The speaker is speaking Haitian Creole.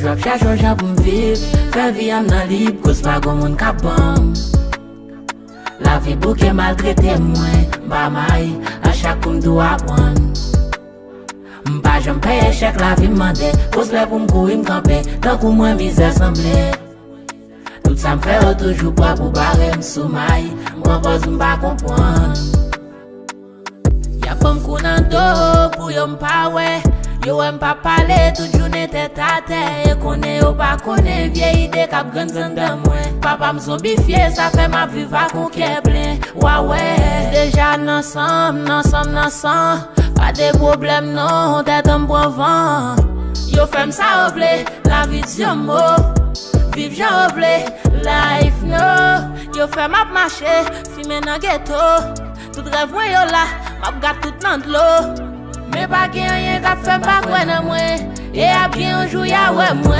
Toujou ap chache jan pou m'viv, fè vi am nan lib, kous pa gon moun ka bam. La vi bouke maltrete mwen, ba may, a chak pou m'dou apwan. M'pa jom paye chèk la vi m'mande, kous le pou m'kouri m'kampe, tan kou mwen mizè semble. Tout sa m'fè yo toujou pwa pou bare m'soumay, m'kompose m'pa kompwan. Ya pou m'kou nan do, pou yo m'pa we. Yo m'pa pale, tout journée tête à terre. Et connaît yo pas connaît, vieille idée k'ap grand de moi. Papa m'zombifié, ça fait ma vie va qu'on qu'est plein. Ouais, déjà n'ensemble. Pas de problème non, tête en bon vent. Yo femme ça oblé, la vie de mot. Vive j'en oblé, life no. Yo femme m'a marché, fumer dans ghetto. Tout rêve moi yo là, m'a gâte tout dans de l'eau. Mais pas qu'il y a rien qu'à faire, pas quoi dans moi. Et à bien un jour, y'a ouais moi.